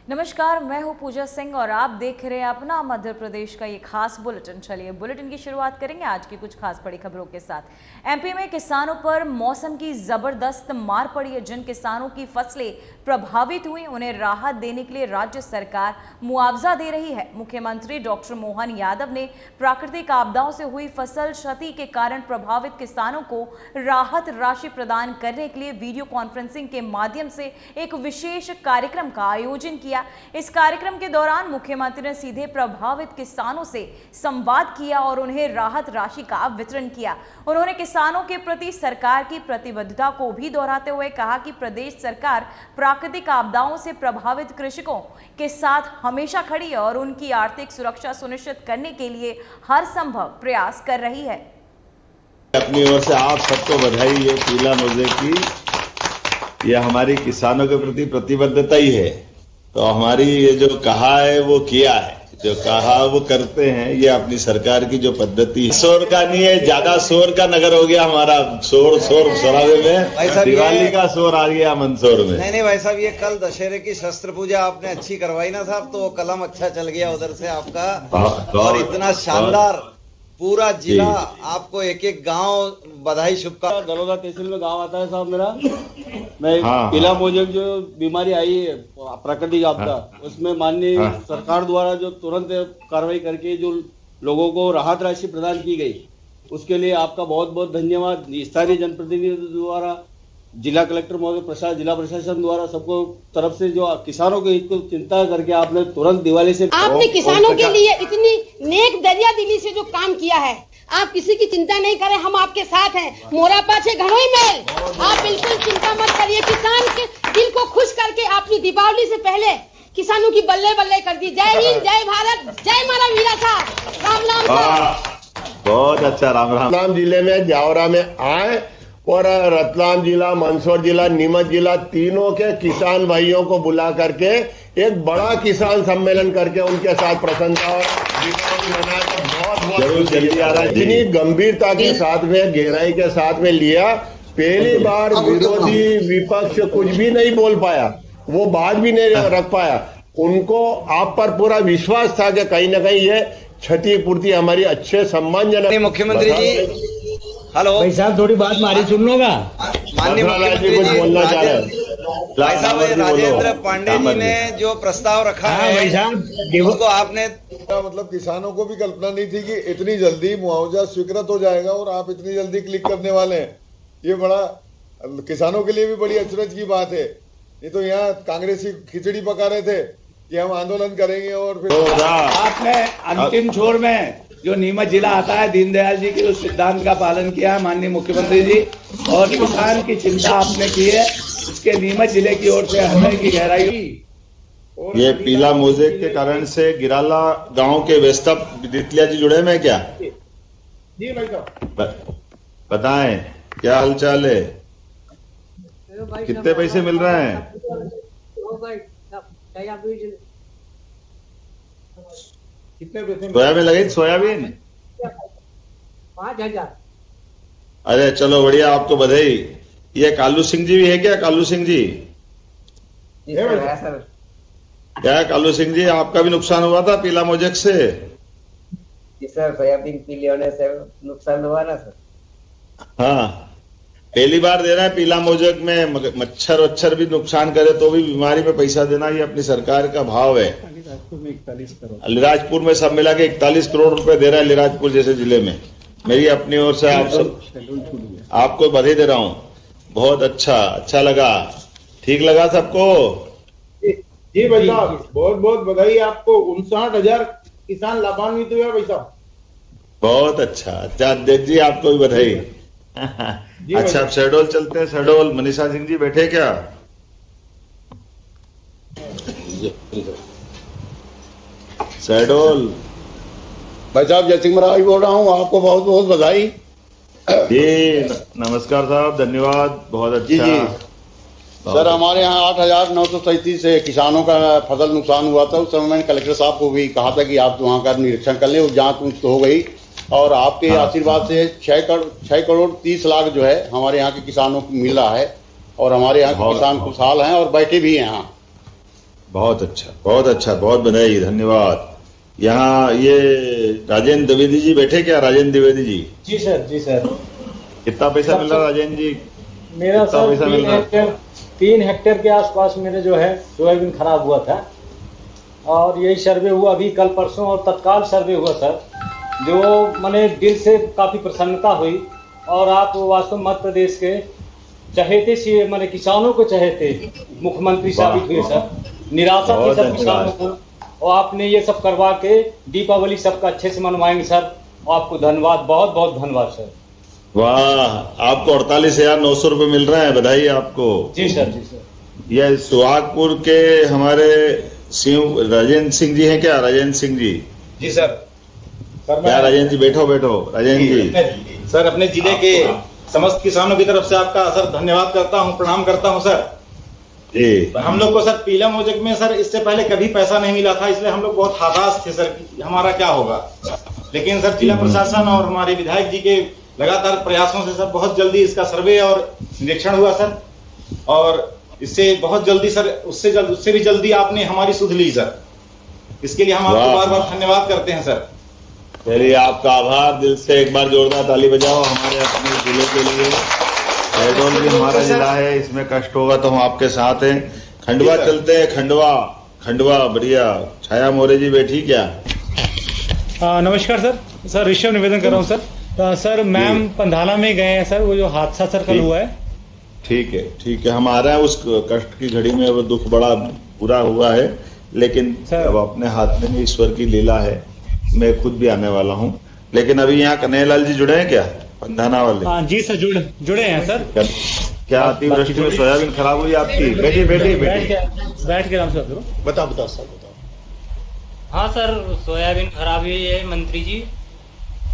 नमस्कार, मैं हूं पूजा सिंह और आप देख रहे हैं अपना मध्य प्रदेश का ये खास बुलेटिन। चलिए बुलेटिन की शुरुआत करेंगे आज की कुछ खास बड़ी खबरों के साथ। एमपी में किसानों पर मौसम की जबरदस्त मार पड़ी है। जिन किसानों की फसलें प्रभावित हुई उन्हें राहत देने के लिए राज्य सरकार मुआवजा दे रही है। मुख्यमंत्री डॉक्टर मोहन यादव ने प्राकृतिक आपदाओं से हुई फसल क्षति के कारण प्रभावित किसानों को राहत राशि प्रदान करने के लिए वीडियो कॉन्फ्रेंसिंग के माध्यम से एक विशेष कार्यक्रम का आयोजन किया। इस कार्यक्रम के दौरान मुख्यमंत्री ने सीधे प्रभावित किसानों से संवाद किया और उन्हें राहत राशि का वितरण किया। उन्होंने किसानों के प्रति सरकार की प्रतिबद्धता को भी दोहराते हुए कहा कि प्रदेश सरकार प्राकृतिक आपदाओं से प्रभावित कृषकों के साथ हमेशा खड़ी है और उनकी आर्थिक सुरक्षा सुनिश्चित करने के लिए हर संभव प्रयास कर रही है। अपनी ओर से आप सबको बधाई। ये पीला मोज़ेक की ये हमारी किसानों के प्रति प्रतिबद्धता ही है। तो हमारी ये जो कहा है वो किया है, जो कहा वो करते हैं। ये अपनी सरकार की जो पद्धति है। शोर का नहीं है, ज्यादा शोर का नगर हो गया हमारा। शोरावे में दिवाली का शोर आ गया मंदसौर में। नहीं भाई साहब, ये कल दशहरे की शस्त्र पूजा आपने अच्छी करवाई ना साहब, तो कलम अच्छा चल गया उधर से आपका। और इतना शानदार पूरा जिला आपको एक एक गांव बधाई शुभकामनाएं। दलोदा तहसील में गांव आता है साहब मेरा। मैं पीला मोज़ेक जो बीमारी आई है प्राकृतिक आपदा, उसमें माननीय सरकार द्वारा जो तुरंत कार्रवाई करके जो लोगों को राहत राशि प्रदान की गई, उसके लिए आपका बहुत बहुत धन्यवाद। स्थानीय जनप्रतिनिधि द्वारा, जिला कलेक्टर महोदय, जिला प्रशासन द्वारा, सबको तरफ से जो किसानों के हित को चिंता करके आपने तुरंत दिवाली से आपने किसानों के लिए इतनी नेक दरिया दिली से जो काम किया है, आप किसी की चिंता नहीं करें, हम आपके साथ हैं। मोरा पाछे घणोई मेल, आप बिल्कुल चिंता मत करिए। किसान के दिल को खुश करके आपने दीपावली से पहले किसानों की बल्ले बल्ले कर दी। जय हिंद, जय भारत, जय मारा वीरा साहब, राम राम। बहुत अच्छा, राम राम। रतलाम जिले में जावरा में आए और रतलाम जिला, मंदसौर जिला, नीमच जिला, तीनों के किसान भाइयों को बुला करके एक बड़ा किसान सम्मेलन करके उनके साथ प्रसन्नता और मनाकर बहुत जल्दी आ रहा है। इतनी गंभीरता के साथ में, गहराई के साथ में लिया। पहली बार विरोधी विपक्ष कुछ भी नहीं बोल पाया, वो बात भी नहीं रख पाया। उनको आप पर पूरा विश्वास था कि कहीं ना कहीं ये क्षतिपूर्ति हमारी अच्छे सम्मानजनक। मुख्यमंत्री जी हेलो भाई साहब, थोड़ी बात हमारी सुन लोगा। माननीय मुख्यमंत्री कुछ बोलना चाह रहे हैं। भाई साहब, राजेंद्र पांडे जी ने जो प्रस्ताव रखा है भाई साहब, उसको आपने मतलब किसानों को भी कल्पना नहीं थी कि इतनी जल्दी मुआवजा स्वीकृत हो जाएगा और आप इतनी जल्दी क्लिक करने वाले हैं। ये बड़ा किसानों के लिए भी बड़ी अचरज की बात है। ये तो यहाँ कांग्रेसी खिचड़ी पका रहे थे कि हम आंदोलन करेंगे और फिर आपने अंतिम छोर में जो नीमच जिला आता है, दीनदयाल जी के उस सिद्धांत का पालन किया है माननीय मुख्यमंत्री जी, और किसान की चिंता आपने की है। इसके नीमच जिले की ओर से हृदय की गहराई। ये पीला मोज़ेक के कारण से गिराला गांव के वेस्तप दितलिया जी जुड़े में क्या? जी भाई साहब, बताएं क्या हालचाल है, कितने पैसे मिल रहे हैं? कितने पैसे? सोयाबीन लगी, सोयाबीन 5,000। अरे चलो बढ़िया, आपको बधाई। ये कालू सिंह जी भी है क्या? कालू सिंह जी, क्या कालू सिंह जी, आपका भी नुकसान हुआ था पीला मोज़ेक से? जी सर, सोयाबीन पीले होने से नुकसान हुआ ना सर। हाँ, पहली बार दे रहे हैं पीला मोज़ेक में। मच्छर वच्छर भी नुकसान करे तो भी बीमारी में पैसा देना, ये अपनी सरकार का भाव है। अलीराजपुर में सब मिला के 41 करोड़ रुपए दे रहा है अलीराजपुर जैसे जिले में। मेरी अपनी ओर से आप सब आपको बधाई दे रहा हूँ। बहुत अच्छा लगा, ठीक लगा सबको? जी भाई साहब, बहुत बहुत बधाई आपको। 59,000 किसान लाभान्वित हुए भाई साहब। बहुत अच्छा अध्यक्ष जी, आपको भी बधाई। अच्छा, अब शहडोल चलते हैं। शहडोल मनीषा सिंह जी बैठे क्या? शहडोल भाई साहब, जय सिंह महाराज बोल रहा हूँ, आपको बहुत बहुत बधाई। जी नमस्कार साहब, धन्यवाद, बहुत अच्छा। सर, हमारे यहाँ 8,937 किसानों का फसल नुकसान हुआ था। उस समय मैंने कलेक्टर साहब को भी कहा था कि आप वहाँ का निरीक्षण कर ले। वो जांच हो गई और आपके आशीर्वाद से 6 करोड़ 30 लाख जो है हमारे यहाँ के किसानों को मिल रहा है और हमारे यहाँ के किसान खुशहाल हैं और बैठे भी हैं यहाँ। बहुत अच्छा, बहुत अच्छा, बहुत बधाई, धन्यवाद। यहाँ ये राजेंद्र द्विवेदी जी बैठे क्या? राजेंद्र द्विवेदी जी? जी सर, जी सर। कितना पैसा मिल रहा राजेंद्र जी? मेरा सर 3 हेक्टेयर के आसपास मेरे जो है सोयाबीन खराब हुआ था और यही सर्वे हुआ अभी कल परसों और तत्काल सर्वे हुआ सर, जो मैंने दिल से काफ़ी प्रसन्नता हुई। और आप वास्तव मध्य प्रदेश के चहेते से मैंने किसानों को चहेते मुख्यमंत्री साबित हुए सर। निराशा थी सब किसानों को और आपने ये सब करवा के दीपावली सबका अच्छे से मनवाएंगे सर। आपको धन्यवाद, बहुत बहुत धन्यवाद सर। वाह, आपको 48,900 रुपये मिल रहे हैं, बधाई आपको। जी सर, जी सर। यह सुहागपुर के हमारे राजेंद्र सिंह जी हैं क्या? राजेंद्र सिंह जी? जी सर। क्या राजेंद्र जी? बैठो बैठो राजेंद्र जी। सर अपने जिले के समस्त किसानों की तरफ से आपका सर धन्यवाद करता हूं, प्रणाम करता हूं सर। जी। हम लोग को सर पीला मोजेक में सर इससे पहले कभी पैसा नहीं मिला था, इसलिए हम लोग बहुत हताश थे सर कि हमारा क्या होगा। लेकिन सर जिला प्रशासन और हमारे विधायक जी के लगातार प्रयासों से सर बहुत जल्दी इसका सर्वे और निरीक्षण हुआ सर, और इससे बहुत जल्दी सर उससे भी जल्दी आपने हमारी सुध ली सर। इसके लिए हम आपको बार बार धन्यवाद करते हैं सर। चलिए, आपका आभार, दिल से एक बार जोरदार ताली बजाओ हमारे अपने जिले के लिए। शहडोल भी हमारा जिला है, इसमें कष्ट होगा तो हम आपके साथ हैं। खंडवा चलते हैं, खंडवा बढ़िया। छाया मोरे जी बैठी क्या? नमस्कार सर। सर ऋषभ निवेदन कर रहा हूँ सर। सर मैम पंधाना में गए हैं सर, वो जो हादसा सर कल हुआ है। ठीक है, ठीक है, हम आ रहे हैं। उस कष्ट की घड़ी में वो दुख बड़ा पूरा हुआ है, लेकिन अब अपने हाथ में ईश्वर की लीला है। मैं खुद भी आने वाला हूँ, लेकिन अभी यहाँ कन्हैयालाल जी जुड़े हैं क्या पंधाना वाले? हाँ जी सर, जुड़े हैं सर। क्या अतिवृष्टि में सोयाबीन खराब हुई आपकी? बैठ के नाम से बताओ सर, बताओ। हाँ सर, सोयाबीन खराब हुई है मंत्री जी।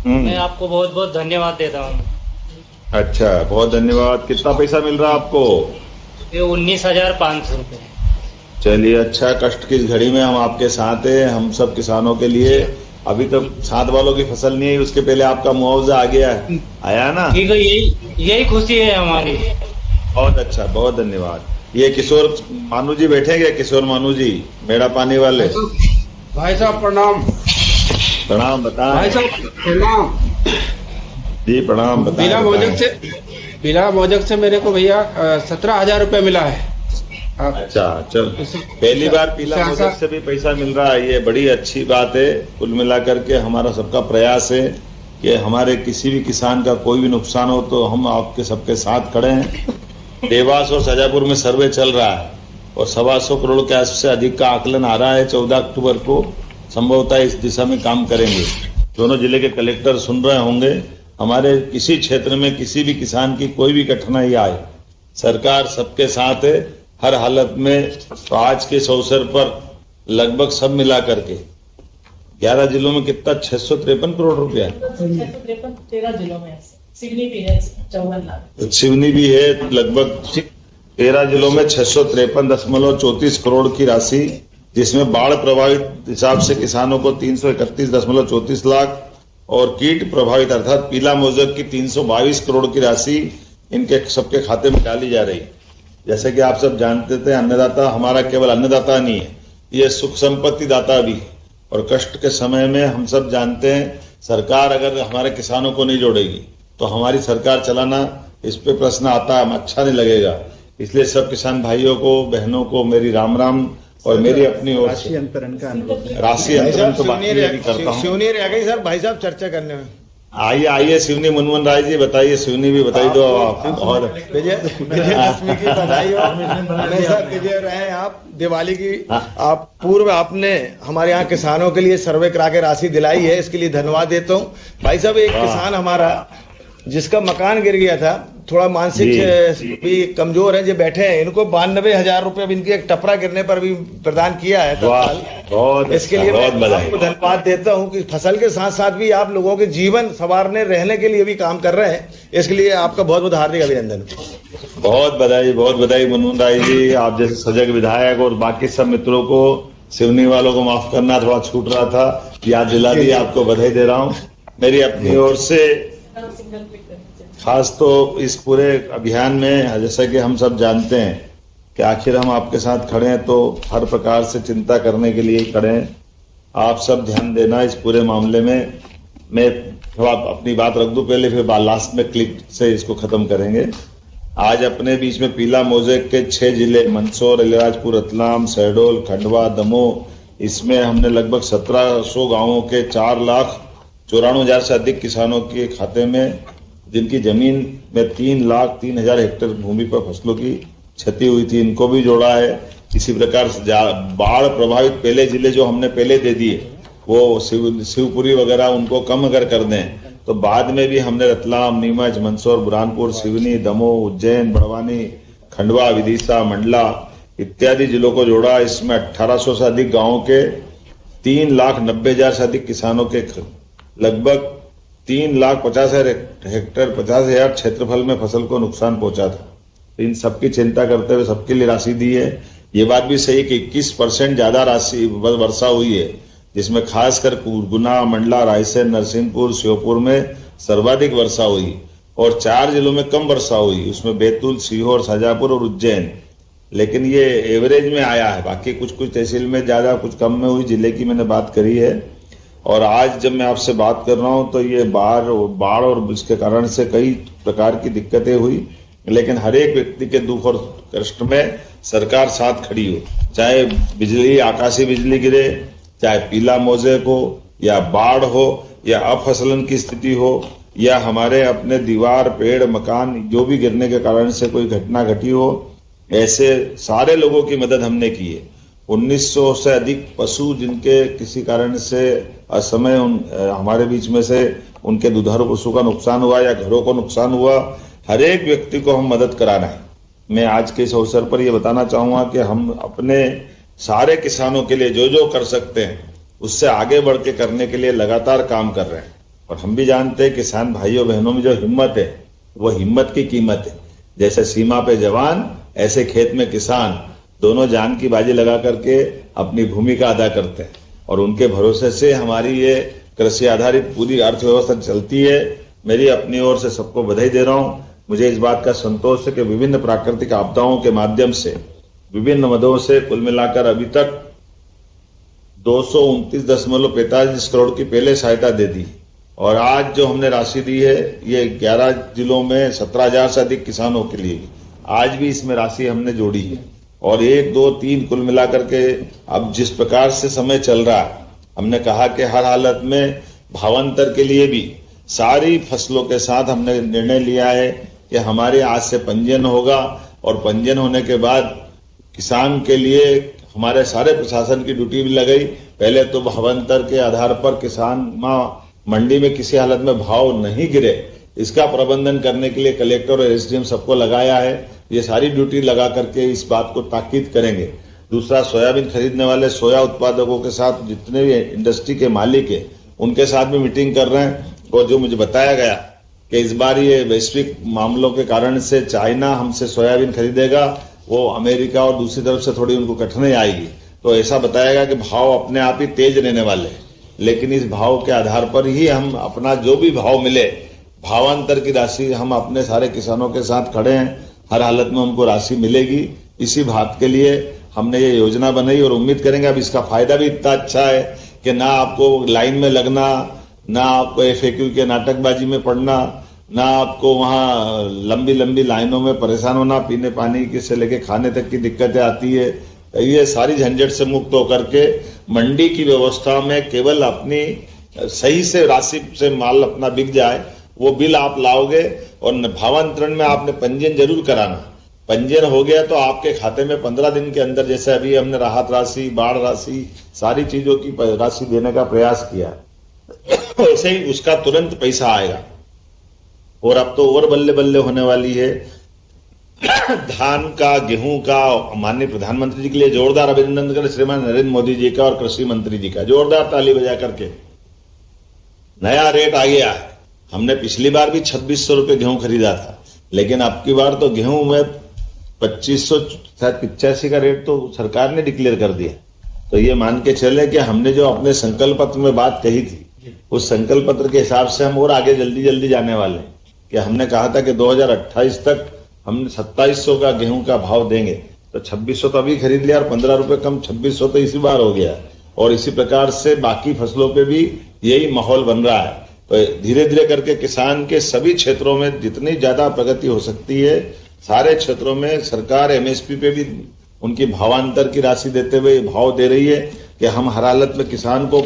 मैं आपको बहुत बहुत धन्यवाद देता हूँ। अच्छा, बहुत धन्यवाद। कितना पैसा मिल रहा है आपको? ये 19,500 रुपये। चलिए, अच्छा, कष्ट की इस घड़ी में हम आपके साथ हैं, हम सब किसानों के लिए। अभी तक साथ वालों की फसल नहीं आई, उसके पहले आपका मुआवजा आ गया है, आया ना? ठीक है, यही खुशी है हमारी। बहुत अच्छा, बहुत धन्यवाद। ये किशोर मानू जी बैठे क्या? किशोर मानू जी, मेड़ा पानी वाले। भाई साहब प्रणाम। प्रणाम, बताएं। भाई साहब प्रणाम जी, प्रणाम, बताएं। बिना मोजक से मेरे को भैया 17,000 रुपये मिला है। अच्छा, चल, पहली बार पीला मोजक से भी पैसा मिल रहा है, ये बड़ी अच्छी बात है। कुल मिलाकर के हमारा सबका प्रयास है कि हमारे किसी भी किसान का कोई भी नुकसान हो तो हम आपके सबके साथ खड़े हैं। देवास और शाजापुर में सर्वे चल रहा है और 125 करोड़ के आसपास से अधिक का आकलन आ रहा है। 14 अक्टूबर को संभवतः इस दिशा में काम करेंगे। दोनों जिले के कलेक्टर सुन रहे होंगे। हमारे किसी क्षेत्र में किसी भी किसान की कोई भी कठिनाई आए, सरकार सबके साथ है हर हालत में। तो आज के इस अवसर पर लगभग सब मिला करके 11 जिलों में कितना 653 करोड़ रुपया है। 13 जिलों में सिवनी भी है 54 लाख। सिवनी भी है, लगभग 13 जिलों में 653.34 करोड़ की राशि, जिसमें बाढ़ प्रभावित हिसाब से किसानों को 331.34 लाख और कीट प्रभावित अर्थात पीला मोजक की 322 करोड़ की राशि इनके सबके खाते में डाली जा रही। जैसे कि आप सब जानते थे, अन्नदाता हमारा केवल अन्नदाता नहीं है, ये सुख संपत्ति दाता भी। और कष्ट के समय में हम सब जानते हैं, सरकार अगर हमारे किसानों को नहीं जोड़ेगी तो हमारी सरकार चलाना, इस पे प्रश्न आता है, अच्छा नहीं लगेगा। इसलिए सब किसान भाइयों को, बहनों को मेरी राम राम और मेरी अपनी ओर से राशि अंतरण तो बात नहीं करता हूँ। सिवनी रह गई सर भाई साहब चर्चा करने में। आइए सिवनी, मनमोहन राय जी बताइए, सिवनी भी बताई दो आप। और विजयदशमी की बधाई हो। हमेशा विजय रहे आप। दिवाली की आप पूर्व आपने हमारे यहाँ किसानों के लिए सर्वे करा के राशि दिलाई है, इसके लिए धन्यवाद देता हूँ। भाई साहब, एक किसान हमारा जिसका मकान गिर गया था, थोड़ा मानसिक भी कमजोर है, जो बैठे हैं, इनको 92,000 रुपये इनकी एक टपरा गिरने पर भी प्रदान किया है। इसके लिए मैं आपको धन्यवाद देता हूं कि फसल के साथ साथ भी आप लोगों के जीवन संवारने रहने के लिए भी काम कर रहे हैं। इसके लिए आपका बहुत बहुत हार्दिक अभिनंदन। बहुत बधाई मनमोहन राय जी। आप जैसे सजग विधायक और बाकी सब मित्रों को, सिवनी वालों को माफ करना, थोड़ा छूट रहा था, याद दिला दी, आपको बधाई दे रहा हूँ मेरी अपनी ओर से। खास तो इस पूरे अभियान में, जैसा कि हम सब जानते हैं, कि आखिर हम आपके साथ खड़े हैं, तो हर प्रकार से चिंता करने के लिए खड़े हैं। आप सब ध्यान देना इस पूरे मामले में। मैं थोड़ा अपनी बात रख दूं पहले, फिर लास्ट में क्लिक से इसको खत्म करेंगे। आज अपने बीच में पीला मोज़ेक के 6 जिले मंदसौर, अलीराजपुर, रतलाम, शहडोल, खंडवा, दमोह, इसमें हमने लगभग 1700 गांवों के 4,94,000 से अधिक किसानों के खाते में, जिनकी जमीन में 3,03,000 हेक्टेयर भूमि पर फसलों की क्षति हुई थी, इनको भी जोड़ा है। इसी प्रकार से बाढ़ प्रभावित पहले जिले जो हमने पहले दे दिए, वो शिवपुरी वगैरह, उनको कम अगर कर दें तो बाद में भी हमने रतलाम, नीमच, मंदसौर, बुरहानपुर, सिवनी, दमोह, उज्जैन, बड़वानी, खंडवा, विदिशा, मंडला इत्यादि जिलों को जोड़ा। इसमें 1800 से अधिक गांवों के 3,90,000 से अधिक किसानों के लगभग 3,50,000 हेक्टेयर 50,000 क्षेत्रफल में फसल को नुकसान पहुंचा था। इन सबकी चिंता करते हुए सबके लिए राशि दी है। ये बात भी सही कि 21% ज्यादा राशि वर्षा हुई है, जिसमें खासकर गुना, मंडला, रायसेन, नरसिंहपुर, श्योपुर में सर्वाधिक वर्षा हुई और 4 जिलों में कम वर्षा हुई, उसमें बैतूल, सीहोर, शाजापुर और उज्जैन। लेकिन ये एवरेज में आया है, बाकी कुछ तहसील में ज्यादा कुछ कम में हुई, जिले की मैंने बात करी है। और आज जब मैं आपसे बात कर रहा हूं तो ये बाढ़ और इसके कारण से कई प्रकार की दिक्कतें हुई, लेकिन हर एक व्यक्ति के दुख और कष्ट में सरकार साथ खड़ी हो, चाहे बिजली, आकाशीय बिजली गिरे, चाहे पीला मोज़ेक हो, या बाढ़ हो, या अफसलन की स्थिति हो, या हमारे अपने दीवार, पेड़, मकान जो भी गिरने के कारण से कोई घटना घटी हो, ऐसे सारे लोगों की मदद हमने की है। 1900 से अधिक पशु जिनके किसी कारण से असमय हमारे बीच में से उनके दुधारू पशु का नुकसान हुआ या घरों को नुकसान हुआ, हर एक व्यक्ति को हम मदद कराना है। मैं आज के इस अवसर पर यह बताना चाहूंगा कि हम अपने सारे किसानों के लिए जो जो कर सकते हैं उससे आगे बढ़ के करने के लिए लगातार काम कर रहे हैं। और हम भी जानते हैं किसान भाइयों बहनों में जो हिम्मत है वो हिम्मत की कीमत है। जैसे सीमा पे जवान, ऐसे खेत में किसान, दोनों जान की बाजी लगा करके अपनी भूमिका अदा करते हैं और उनके भरोसे से हमारी ये कृषि आधारित पूरी अर्थव्यवस्था चलती है। मेरी अपनी ओर से सबको बधाई दे रहा हूं। मुझे इस बात का संतोष है कि विभिन्न प्राकृतिक आपदाओं के माध्यम से विभिन्न मदों से कुल मिलाकर अभी तक 229.45 करोड़ की पहले सहायता दे दी और आज जो हमने राशि दी है ये 11 जिलों में 17,000 से अधिक किसानों के लिए आज भी इसमें राशि हमने जोड़ी है। और 1, 2, 3 कुल मिलाकर के अब जिस प्रकार से समय चल रहा है, हमने कहा कि हर हालत में भावांतर के लिए भी सारी फसलों के साथ हमने निर्णय लिया है कि हमारे आज से पंजीयन होगा और पंजीयन होने के बाद किसान के लिए हमारे सारे प्रशासन की ड्यूटी भी लगाई। पहले तो भावांतर के आधार पर किसान मंडी में किसी हालत में भाव नहीं गिरे, इसका प्रबंधन करने के लिए कलेक्टर और एसडीएम सबको लगाया है। ये सारी ड्यूटी लगा करके इस बात को ताकीद करेंगे। दूसरा, सोयाबीन खरीदने वाले सोया उत्पादकों के साथ जितने भी इंडस्ट्री के मालिक है उनके साथ भी मीटिंग कर रहे हैं। और जो मुझे बताया गया कि इस बार ये वैश्विक मामलों के कारण से चाइना हमसे सोयाबीन खरीदेगा, वो अमेरिका और दूसरी तरफ से थोड़ी उनको कठिनाई आएगी, तो ऐसा बताएगा कि भाव अपने आप ही तेज रहने वाले हैं। लेकिन इस भाव के आधार पर ही हम अपना जो भी भाव मिले, भावांतर की राशि हम अपने सारे किसानों के साथ खड़े हैं, हर हालत में हमको राशि मिलेगी। इसी बात के लिए हमने ये योजना बनाई और उम्मीद करेंगे अब इसका फायदा भी इतना अच्छा है कि ना आपको लाइन में लगना, ना आपको एफएक्यू के नाटकबाजी में पड़ना, ना आपको वहां लंबी लंबी लाइनों में परेशान होना, पीने पानी की से लेके खाने तक की दिक्कतें आती है। ये सारी झंझट से मुक्त होकर के मंडी की व्यवस्था में केवल अपनी सही से राशि से माल अपना बिक जाए, वो बिल आप लाओगे। और भावांतरण में आपने पंजीयन जरूर कराना। पंजीयन हो गया तो आपके खाते में 15 दिन के अंदर, जैसे अभी हमने राहत राशि, बाढ़ राशि, सारी चीजों की राशि देने का प्रयास किया, वैसे ही उसका तुरंत पैसा आएगा। और अब तो और बल्ले बल्ले होने वाली है। धान का, गेहूं का माननीय प्रधानमंत्री जी के लिए जोरदार अभिनंदन करें, श्रीमान नरेंद्र मोदी जी का और कृषि मंत्री जी का, जोरदार ताली बजा करके। नया रेट आ गया है। हमने पिछली बार भी 2600 रुपए गेहूं खरीदा था, लेकिन अब की बार तो गेहूं में 2585 का रेट तो सरकार ने डिक्लेयर कर दिया। तो ये मान के चले कि हमने जो अपने संकल्प पत्र में बात कही थी, उस संकल्प पत्र के हिसाब से हम और आगे जल्दी जल्दी जाने वाले हैं। कि हमने कहा था कि 2028 तक हम 2700 का गेहूं का भाव देंगे, तो 2600 तो अभी खरीद लिया और 15 रुपए कम 2600 तो इसी बार हो गया। और इसी प्रकार से बाकी फसलों पे भी यही माहौल बन रहा है। तो धीरे धीरे करके किसान के सभी क्षेत्रों में जितनी ज्यादा प्रगति हो सकती है, सारे क्षेत्रों में सरकार एमएसपी पे भी उनकी भावांतर की राशि देते हुए भाव दे रही है कि हम हर हालत में किसान को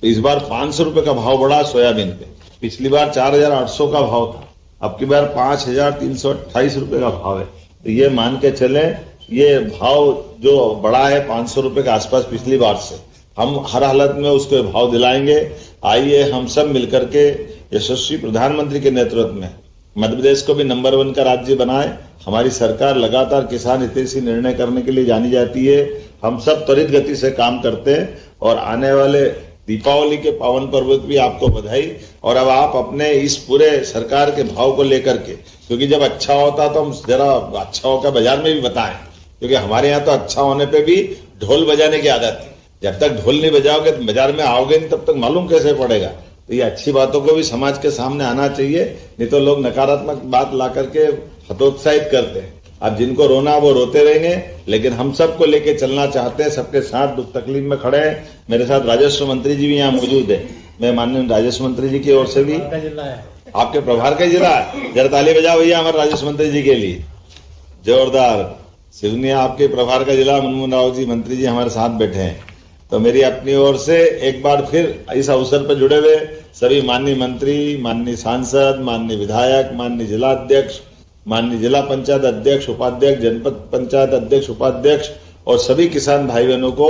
इस बार 500 रुपए का भाव बढ़ा सोयाबीन पे। पिछली बार 4,800 का भाव था, अब की बार 5,328 रुपए का भाव है। तो ये मान के चले, ये भाव जो बढ़ा है 500 रुपए के आसपास पिछली बार से, हम हर हालत में उसको भाव दिलाएंगे। आइए हम सब मिलकर के यशस्वी प्रधानमंत्री के नेतृत्व में मध्य प्रदेश को भी नंबर 1 का राज्य बनाए। हमारी सरकार लगातार किसान हितैषी निर्णय करने के लिए जानी जाती है। हम सब त्वरित गति से काम करते हैं और आने वाले दीपावली के पावन पर्व की भी आपको बधाई। और अब आप अपने इस पूरे सरकार के भाव को लेकर के, क्योंकि जब अच्छा होता तो हम जरा अच्छा होकर बाजार में भी बताएं, क्योंकि हमारे यहाँ तो अच्छा होने पे भी ढोल बजाने की आदत है। जब तक ढोल नहीं बजाओगे तो बाजार में आओगे नहीं, तब तक मालूम कैसे पड़ेगा। तो ये अच्छी बातों को भी समाज के सामने आना चाहिए, नहीं तो लोग नकारात्मक बात ला करके हतोत्साहित करते हैं। अब जिनको रोना वो रोते रहेंगे, लेकिन हम सबको लेके चलना चाहते हैं, सबके साथ दुख तकलीफ में खड़े हैं। मेरे साथ राजस्व मंत्री जी भी यहाँ मौजूद है। मैं माननीय राजस्व मंत्री जी की ओर से भी, आपके प्रभार का जिला है, जरा ताली बजाओ भैया हमारे राजस्व मंत्री जी के लिए, जोरदार। सिवनिया आपके प्रभार का जिला, मनमोहन राव जी मंत्री जी हमारे साथ बैठे हैं। तो मेरी अपनी ओर से एक बार फिर इस अवसर पर जुड़े हुए सभी माननीय मंत्री, माननीय सांसद, माननीय विधायक, माननीय जिला अध्यक्ष, माननीय जिला पंचायत अध्यक्ष, उपाध्यक्ष, जनपद पंचायत अध्यक्ष, उपाध्यक्ष और सभी किसान भाई बहनों को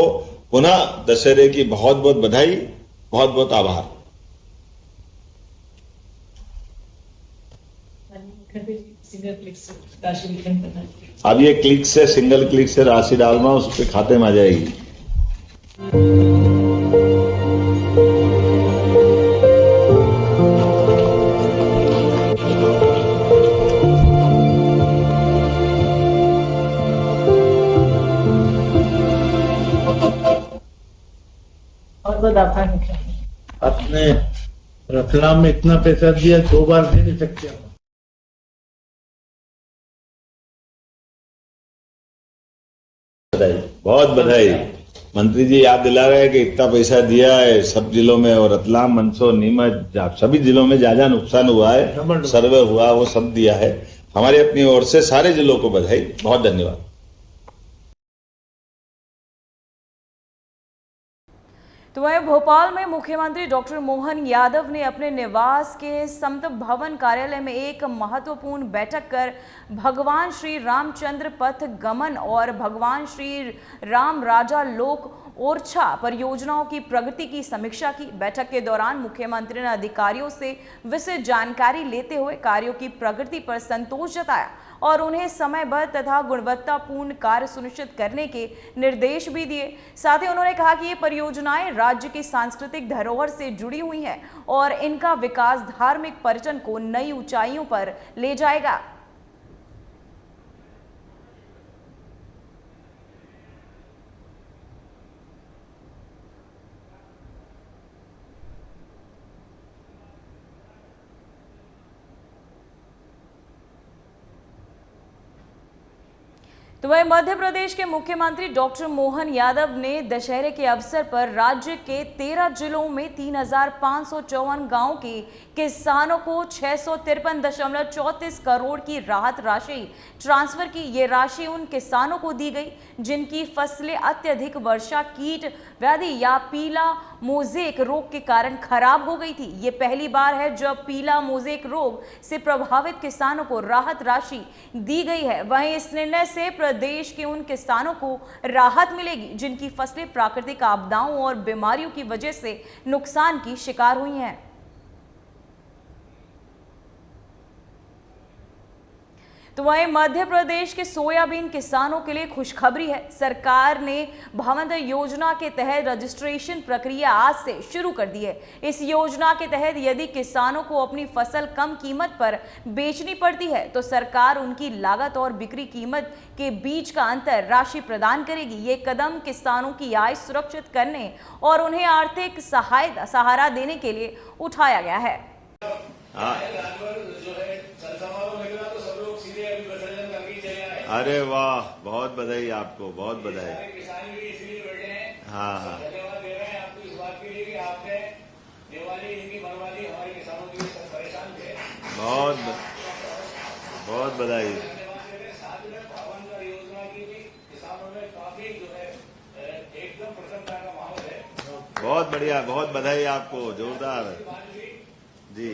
पुनः दशहरे की बहुत बहुत बधाई, बहुत बहुत आभार। अब ये क्लिक से, सिंगल क्लिक से राशि डालना, उस पर खाते में आ जाएगी। अपने रतलाम में इतना पैसा दिया, 2 बार दे नहीं सकते। बहुत बधाई। मंत्री जी याद दिला रहे हैं कि इतना पैसा दिया है सब जिलों में, और रतलाम, मंदसौर, नीमच, सभी जिलों में जहाँ नुकसान हुआ है, सर्वे हुआ, वो सब दिया है। हमारी अपनी ओर से सारे जिलों को बधाई, बहुत धन्यवाद। तो वहीं भोपाल में मुख्यमंत्री डॉक्टर मोहन यादव ने अपने निवास के समता भवन कार्यालय में एक महत्वपूर्ण बैठक कर भगवान श्री रामचंद्र पथ गमन और भगवान श्री राम राजा लोक ओरछा परियोजनाओं की प्रगति की समीक्षा की। बैठक के दौरान मुख्यमंत्री ने अधिकारियों से विस्तृत जानकारी लेते हुए कार्यों की प्रगति पर संतोष जताया और उन्हें समयबद्ध तथा गुणवत्तापूर्ण कार्य सुनिश्चित करने के निर्देश भी दिए। साथ ही उन्होंने कहा कि ये परियोजनाएं राज्य की सांस्कृतिक धरोहर से जुड़ी हुई हैं और इनका विकास धार्मिक पर्यटन को नई ऊंचाइयों पर ले जाएगा। तो वह मध्य प्रदेश के मुख्यमंत्री डॉक्टर मोहन यादव ने दशहरे के अवसर पर राज्य के 13 जिलों में 3,554 गांव के किसानों को 653.34 करोड़ की राहत राशि ट्रांसफर की। ये राशि उन किसानों को दी गई जिनकी फसलें अत्यधिक वर्षा, कीट व्याधि या पीला मोज़ेक रोग के कारण खराब हो गई थी। ये पहली बार है जब पीला मोज़ेक रोग से प्रभावित किसानों को राहत राशि दी गई है। वहीं इस निर्णय से प्रदेश के उन किसानों को राहत मिलेगी जिनकी फसलें प्राकृतिक आपदाओं और बीमारियों की वजह से नुकसान की शिकार हुई हैं। तो वहीं मध्य प्रदेश के सोयाबीन किसानों के लिए खुशखबरी है। सरकार ने भावांतर योजना के तहत रजिस्ट्रेशन प्रक्रिया आज से शुरू कर दी है। इस योजना के तहत यदि किसानों को अपनी फसल कम कीमत पर बेचनी पड़ती है तो सरकार उनकी लागत और बिक्री कीमत के बीच का अंतर राशि प्रदान करेगी। ये कदम किसानों की आय सुरक्षित करने और उन्हें आर्थिक सहारा देने के लिए उठाया गया है। अरे वाह, बहुत बधाई आपको, बहुत बधाई। हाँ हाँ, बहुत बहुत बधाई। बहुत बढ़िया, बहुत बधाई आपको, जोरदार जी।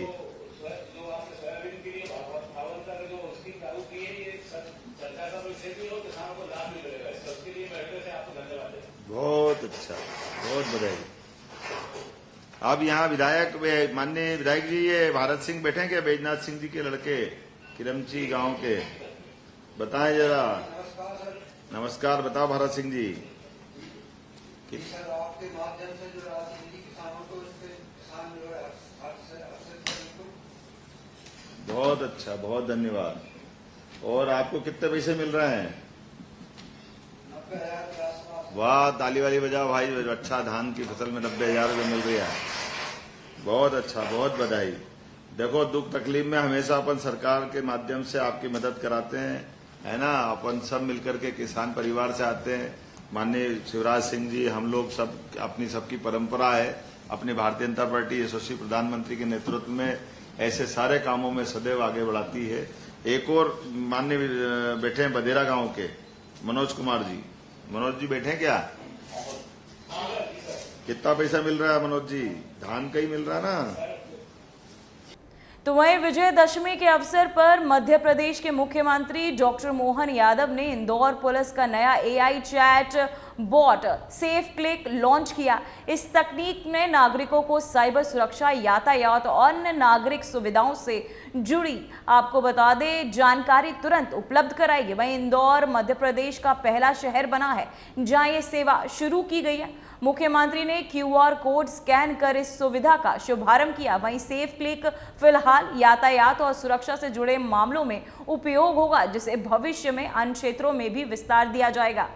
बहुत अच्छा, बहुत बधाई। अब यहाँ विधायक, माननीय विधायक जी, ये भारत सिंह बैठे क्या, बैजनाथ सिंह जी के लड़के, किरमची गांव के, बताएं जरा। नमस्कार, बताओ भारत सिंह जी। आपके माध्यम से जो राजनीति किसानों को इसके किसान जो है बहुत अच्छा, बहुत धन्यवाद। और आपको कितने पैसे मिल रहे हैं? 90,000 के आसपास। वाह, ताली वाली बजाओ भाई, अच्छा, धान की फसल में 90,000 रुपये मिल रही है। बहुत अच्छा, बहुत बधाई। देखो, दुख तकलीफ में हमेशा अपन सरकार के माध्यम से आपकी मदद कराते हैं, है ना। अपन सब मिलकर के किसान परिवार से आते हैं। माननीय शिवराज सिंह जी, हम लोग सब, अपनी सबकी परंपरा है, अपनी भारतीय जनता पार्टी यशस्वी प्रधानमंत्री के नेतृत्व में ऐसे सारे कामों में सदैव आगे बढ़ाती है। एक और माननीय बैठे हैं बदेरा गांव के मनोज कुमार जी। मनोज जी बैठे हैं क्या? कितना पैसा मिल रहा है मनोज जी? धान का ही मिल रहा है ना? तो वहीं विजयदशमी के अवसर पर मध्य प्रदेश के मुख्यमंत्री डॉक्टर मोहन यादव ने इंदौर पुलिस का नया AI chatbot safe click launch किया। इस तकनीक ने नागरिकों को साइबर सुरक्षा, यातायात और अन्य नागरिक सुविधाओं से जुड़ी, आपको बता दें, जानकारी तुरंत उपलब्ध कराएगी। वहीं इंदौर मध्य प्रदेश का पहला शहर बना है जहां ये सेवा शुरू की गई है। मुख्यमंत्री ने QR कोड स्कैन कर इस सुविधा का शुभारंभ किया। वहीं सेफ क्लिक फिलहाल यातायात और सुरक्षा से जुड़े मामलों में उपयोग होगा, जिसे भविष्य में अन्य क्षेत्रों में भी विस्तार दिया जाएगा।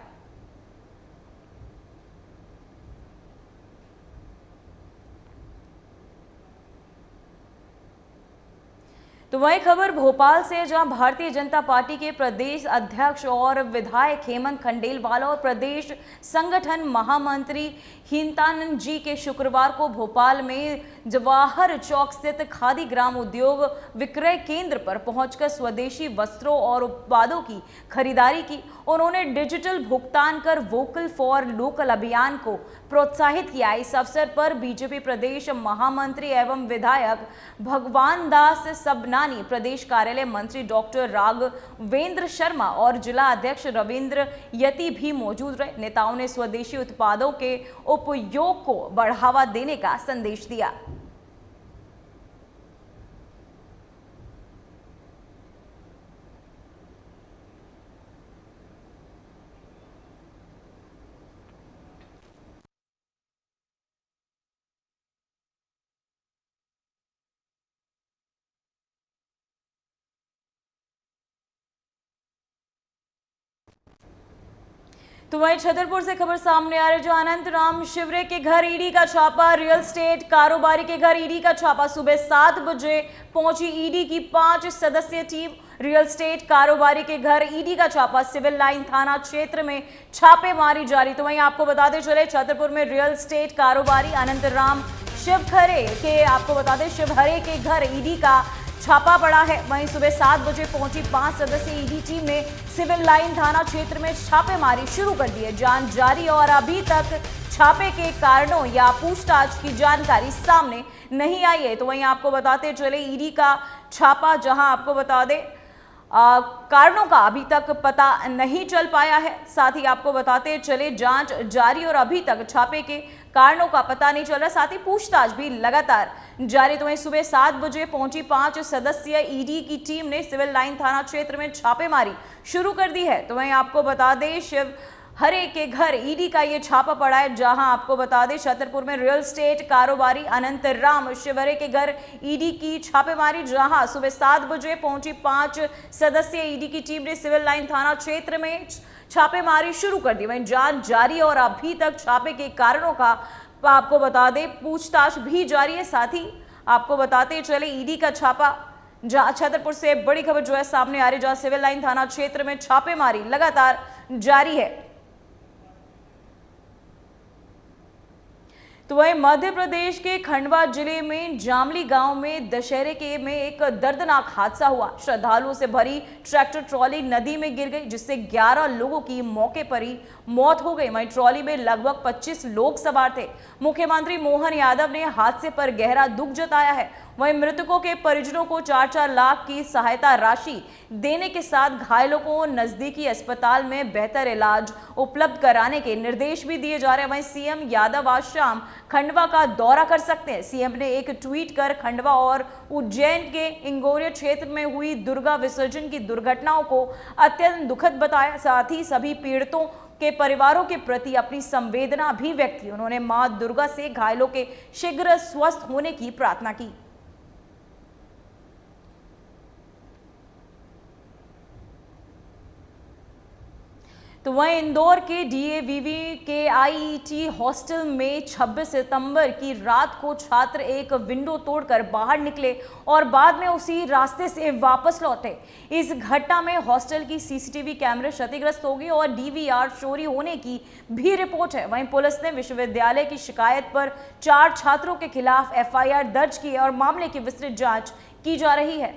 तो वही खबर भोपाल से, जहां भारतीय जनता पार्टी के प्रदेश अध्यक्ष और विधायक हेमंत खंडेलवाल और प्रदेश संगठन महामंत्री हिंतानंद जी के शुक्रवार को भोपाल में जवाहर चौक स्थित खादी ग्राम उद्योग विक्रय केंद्र पर पहुंचकर स्वदेशी वस्त्रों और उत्पादों की खरीदारी की। उन्होंने डिजिटल भुगतान कर वोकल फॉर लोकल अभियान को प्रोत्साहित किया। इस अवसर पर बीजेपी प्रदेश महामंत्री एवं विधायक भगवान दास सबनानी, प्रदेश कार्यालय मंत्री डॉक्टर राघवेंद्र शर्मा और जिला अध्यक्ष रविंद्र यति भी मौजूद रहे। नेताओं ने स्वदेशी उत्पादों के उपयोग को बढ़ावा देने का संदेश दिया। तो वहीं छतरपुर से खबर सामने आ रही है, जो अनंत राम शिवरे के घर ईडी का छापा, रियल एस्टेट कारोबारी के घर ईडी का छापा। सुबह 7 बजे पहुंची ईडी की 5 सदस्यीय टीम। रियल एस्टेट कारोबारी के घर ईडी का छापा, सिविल लाइन थाना क्षेत्र में छापेमारी जारी। तो वहीं आपको बताते चले, छतरपुर में रियल एस्टेट कारोबारी अनंत राम शिवखरे के, आपको बता दें, शिवहरे के घर ईडी का छापा पड़ा है। वहीं सुबह 7 बजे पहुंची 5 सदस्यीय ईडी टीम ने सिविल लाइन थाना क्षेत्र में छापेमारी शुरू कर दी है। जांच जारी और अभी तक छापे के कारणों या पूछताछ की जानकारी सामने नहीं आई है। तो वहीं आपको बताते चले, ईडी का छापा, जहां आपको बता दें कारणों का अभी तक पता नहीं चल पाया है। साथ ही आपको बताते चले, जांच जारी और अभी तक छापे के कारणों का पता नहीं चल रहा, साथ ही पूछताछ भी लगातार जारी। तो वहीं सुबह 7 बजे पहुंची 5 सदस्यीय ईडी की टीम ने सिविल लाइन थाना क्षेत्र में छापेमारी शुरू कर दी है। तो वहीं आपको बता दें, शिवहरे के घर ईडी का ये छापा पड़ा है, जहां आपको बता दें छतरपुर में रियल एस्टेट कारोबारी अनंत राम शिवहरे के घर ईडी की छापेमारी, जहां सुबह 7 बजे पहुंची 5 सदस्यीय ईडी की टीम ने सिविल लाइन थाना क्षेत्र में छापेमारी शुरू कर दी। वहीं जांच जारी और अभी तक छापे के कारणों का आपको बता दें पूछताछ भी जारी है। साथ ही आपको बताते चले, ईडी का छापा जहां छतरपुर से बड़ी खबर जो है सामने आ रही, जहां सिविल लाइन थाना क्षेत्र में छापेमारी लगातार जारी है। तो वहीं मध्य प्रदेश के खंडवा जिले में जामली गांव में दशहरे के में एक दर्दनाक हादसा हुआ। श्रद्धालुओं से भरी ट्रैक्टर ट्रॉली नदी में गिर गई, जिससे 11 लोगों की मौके पर ही मौत हो गई। वहीं ट्रॉली में लगभग 25 लोग सवार थे। मुख्यमंत्री मोहन यादव ने हादसे पर गहरा दुख जताया है। वहीं मृतकों के परिजनों को 4-4 लाख की सहायता राशि देने के साथ घायलों को नजदीकी अस्पताल में बेहतर इलाज उपलब्ध कराने के निर्देश भी दिए जा रहे हैं। वहीं सीएम यादव आज शाम खंडवा का दौरा कर सकते हैं। सीएम ने एक ट्वीट कर खंडवा और उज्जैन के इंगोरिया क्षेत्र में हुई दुर्गा विसर्जन की दुर्घटनाओं को अत्यंत दुखद बताया। साथ ही सभी पीड़ितों के परिवारों के प्रति अपनी संवेदना भी व्यक्त की। उन्होंने मां दुर्गा से घायलों के शीघ्र स्वस्थ होने की प्रार्थना की। तो वहीं इंदौर के डीएवीवी के आईईटी हॉस्टल में 26 सितंबर की रात को छात्र एक विंडो तोड़कर बाहर निकले और बाद में उसी रास्ते से वापस लौटे। इस घटना में हॉस्टल की सीसीटीवी कैमरे क्षतिग्रस्त हो गए और डीवीआर चोरी होने की भी रिपोर्ट है। वहीं पुलिस ने विश्वविद्यालय की शिकायत पर 4 छात्रों के खिलाफ एफआईआर दर्ज की है और मामले की विस्तृत जांच की जा रही है।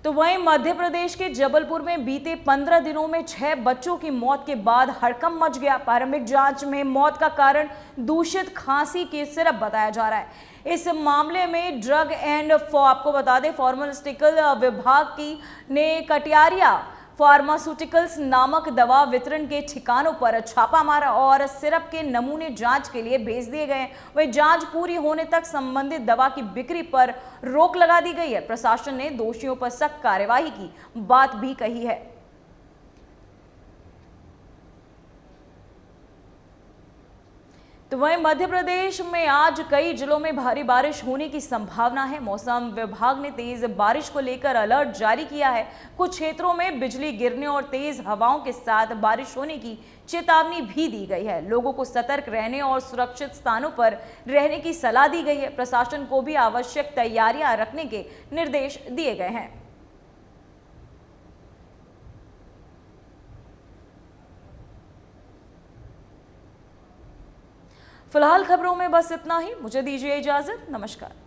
तो वहीं मध्य प्रदेश के जबलपुर में बीते 15 दिनों में 6 बच्चों की मौत के बाद हड़कंप मच गया। प्रारंभिक जांच में मौत का कारण दूषित खांसी के सिरप बताया जा रहा है। इस मामले में ड्रग एंड आपको बता दें फार्मास्यूटिकल विभाग ने कटियारिया फार्मास्यूटिकल्स नामक दवा वितरण के ठिकानों पर छापा मारा और सिरप के नमूने जांच के लिए भेज दिए गए। वहीं जांच पूरी होने तक संबंधित दवा की बिक्री पर रोक लगा दी गई है। प्रशासन ने दोषियों पर सख्त कार्यवाही की बात भी कही है। तो वहीं मध्य प्रदेश में आज कई जिलों में भारी बारिश होने की संभावना है। मौसम विभाग ने तेज बारिश को लेकर अलर्ट जारी किया है। कुछ क्षेत्रों में बिजली गिरने और तेज हवाओं के साथ बारिश होने की चेतावनी भी दी गई है। लोगों को सतर्क रहने और सुरक्षित स्थानों पर रहने की सलाह दी गई है। प्रशासन को भी आवश्यक तैयारियां रखने के निर्देश दिए गए हैं। फिलहाल खबरों में बस इतना ही। मुझे दीजिए इजाजत। नमस्कार।